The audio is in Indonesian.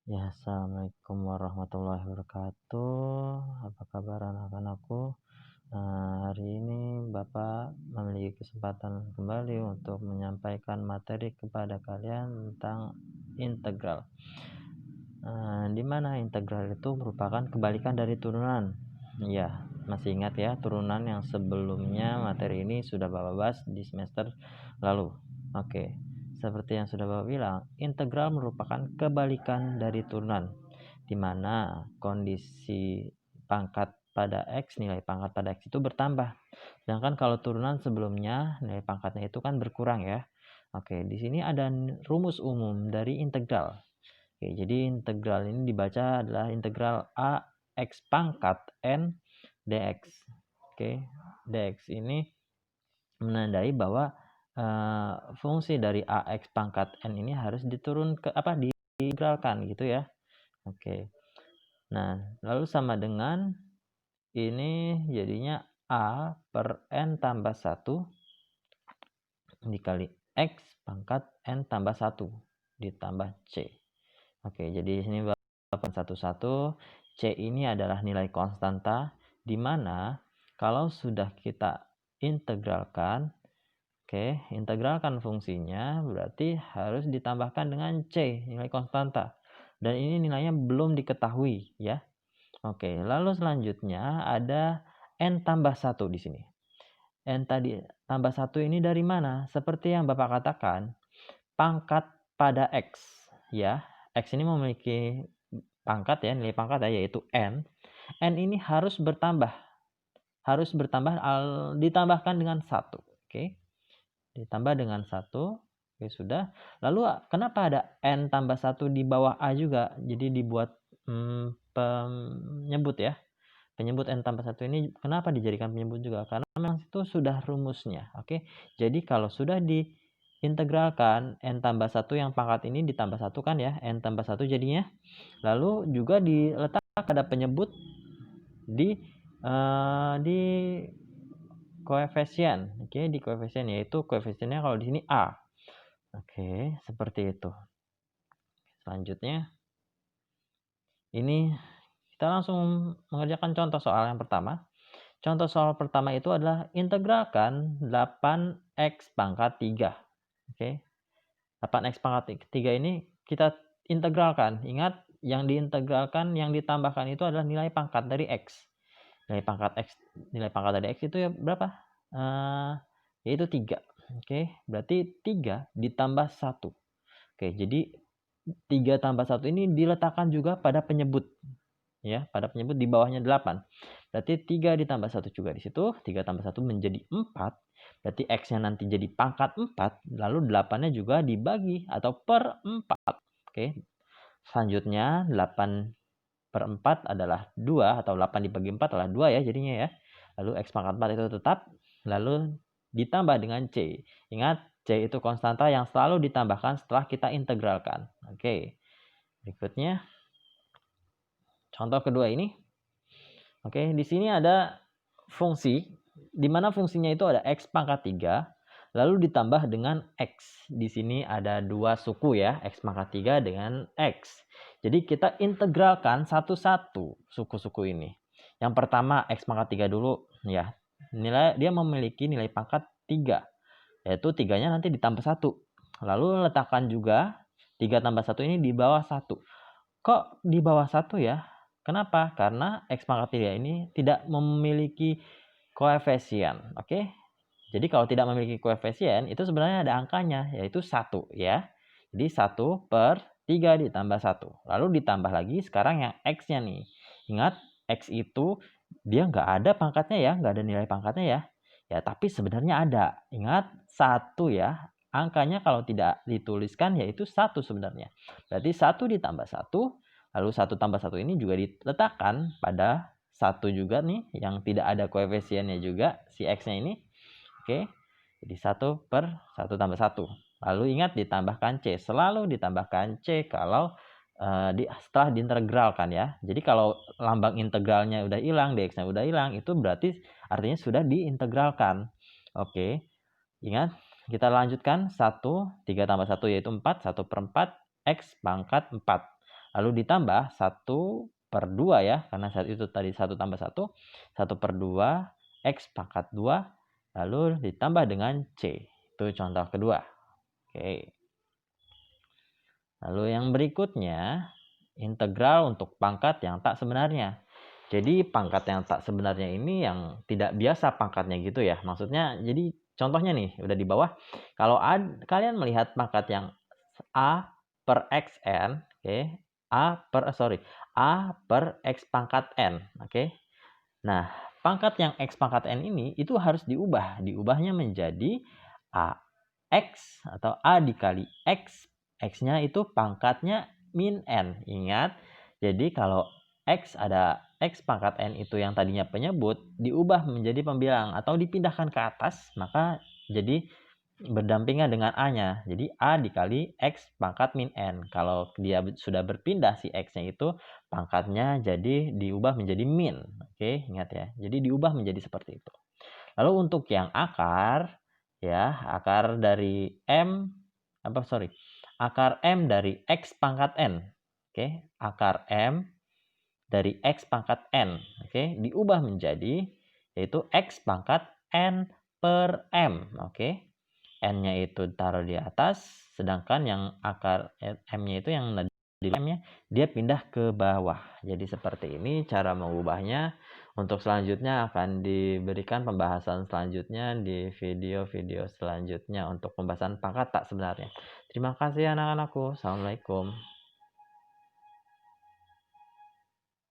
Ya, assalamualaikum warahmatullahi wabarakatuh. Apa kabar anak-anakku? Hari ini Bapak memiliki kesempatan kembali untuk menyampaikan materi kepada kalian tentang integral. Di mana integral itu merupakan kebalikan dari turunan. Ya, masih ingat ya turunan yang sebelumnya materi ini sudah Bapak bahas di semester lalu. Oke. Seperti yang sudah Bapak bilang, integral merupakan kebalikan dari turunan, di mana kondisi pangkat pada X, nilai pangkat pada X itu bertambah. Sedangkan kalau turunan sebelumnya, nilai pangkatnya itu kan berkurang ya. Oke, di sini ada rumus umum dari integral. Oke, jadi integral ini dibaca adalah integral A X pangkat N dx. Oke, dx ini menandai bahwa fungsi dari AX pangkat N ini harus diintegralkan gitu ya. Oke. Nah, lalu sama dengan ini jadinya A per N tambah 1 dikali X pangkat N tambah 1 ditambah C. Oke, jadi sini Bapak 1 C ini adalah nilai konstanta di mana kalau sudah kita integralkan, integralkan fungsinya berarti harus ditambahkan dengan C, nilai konstanta. Dan ini nilainya belum diketahui ya. Oke, lalu selanjutnya ada N tambah 1 di sini. N tadi tambah 1 ini dari mana? Seperti yang Bapak katakan, pangkat pada X ya. X ini memiliki pangkat ya, nilai pangkat ya, yaitu N. N ini harus bertambah. Ditambahkan dengan 1. Oke. Ditambah dengan 1. Oke, sudah. Lalu kenapa ada N tambah 1 di bawah A juga? Jadi dibuat penyebut ya. Penyebut N tambah 1 ini kenapa dijadikan penyebut juga? Karena memang itu sudah rumusnya. Oke. Jadi kalau sudah diintegralkan N tambah 1 yang pangkat ini ditambah 1 kan ya. N tambah 1 jadinya. Lalu juga diletakkan ada penyebut di koefisien. Oke, di koefisien yaitu koefisiennya kalau di sini A. Oke, seperti itu. Selanjutnya ini kita langsung mengerjakan contoh soal yang pertama. Contoh soal pertama itu adalah integralkan 8x pangkat 3. Oke. 8x pangkat 3 ini kita integralkan. Ingat, yang diintegralkan, yang ditambahkan itu adalah nilai pangkat dari x. Nilai pangkat dari x itu ya berapa? Yaitu 3. Oke, berarti 3 ditambah 1. Oke, jadi 3 tambah 1 ini diletakkan juga pada penyebut. Ya, pada penyebut di bawahnya 8. Berarti 3 ditambah 1 juga di situ. 3 tambah 1 menjadi 4. Berarti X-nya nanti jadi pangkat 4. Lalu 8-nya juga dibagi atau per 4. Oke. Selanjutnya 8 per 4 adalah 2. Atau 8 dibagi 4 adalah 2 ya jadinya ya. Lalu X pangkat 4 itu tetap. Lalu ditambah dengan C. Ingat, C itu konstanta yang selalu ditambahkan setelah kita integralkan. Oke. Berikutnya contoh kedua ini. Oke, di sini ada fungsi, di mana fungsinya itu ada X pangkat 3, lalu ditambah dengan X. Di sini ada dua suku ya, X pangkat 3 dengan X. Jadi kita integralkan satu-satu suku-suku ini. Yang pertama X pangkat 3 dulu ya. Dia memiliki nilai pangkat 3, yaitu 3-nya nanti ditambah 1. Lalu letakkan juga 3 tambah 1 ini di bawah 1. Kok di bawah 1 ya? Kenapa? Karena X pangkat 3 ini tidak memiliki koefisien. Oke. Jadi kalau tidak memiliki koefisien, itu sebenarnya ada angkanya, yaitu 1 ya. Jadi 1 per 3 ditambah 1. Lalu ditambah lagi sekarang yang X-nya nih. Ingat, X itu dia nggak ada pangkatnya ya, nggak ada nilai pangkatnya ya. Ya, tapi sebenarnya ada. Ingat, 1 ya. Angkanya kalau tidak dituliskan yaitu 1 sebenarnya. Berarti 1 ditambah 1. Lalu 1 tambah 1 ini juga diletakkan pada 1 juga nih, yang tidak ada koefisiennya juga, si X-nya ini. Oke, jadi 1 per 1 tambah 1. Lalu ingat ditambahkan C. Selalu ditambahkan C kalau setelah diintegralkan ya. Jadi kalau lambang integralnya udah hilang, dx-nya udah hilang, itu berarti artinya sudah diintegralkan. Oke, ingat, kita lanjutkan 1, 3 tambah 1 yaitu 4, 1 per 4, X pangkat 4. lalu ditambah 1/2 ya, karena saat itu tadi 1 tambah 1, 1/2 X pangkat 2, lalu ditambah dengan C. Itu contoh kedua. Oke. Lalu yang berikutnya, integral untuk pangkat yang tak sebenarnya. Jadi pangkat yang tak sebenarnya ini yang tidak biasa pangkatnya gitu ya. Maksudnya jadi contohnya nih udah di bawah. Kalau kalian melihat pangkat yang A per XN, oke. A per X pangkat N, oke. Nah, pangkat yang X pangkat N ini itu harus diubah. Diubahnya menjadi AX atau A dikali X. X-nya itu pangkatnya min N. Ingat, jadi kalau X ada X pangkat N itu yang tadinya penyebut, diubah menjadi pembilang atau dipindahkan ke atas, maka jadi berdampingan dengan A-nya. Jadi A dikali X pangkat min N. Kalau dia sudah berpindah si X-nya itu, pangkatnya jadi diubah menjadi min. Oke, ingat ya. Jadi diubah menjadi seperti itu. Lalu untuk yang akar, ya, akar M dari X pangkat N. Oke, akar M dari X pangkat N. Oke, diubah menjadi yaitu X pangkat N per M. Oke. N-nya itu taruh di atas, sedangkan yang akar M-nya itu yang di M-nya dia pindah ke bawah. Jadi seperti ini cara mengubahnya. Untuk selanjutnya akan diberikan pembahasan selanjutnya di video-video selanjutnya untuk pembahasan pangkat tak sebenarnya. Terima kasih anak-anakku. Assalamualaikum.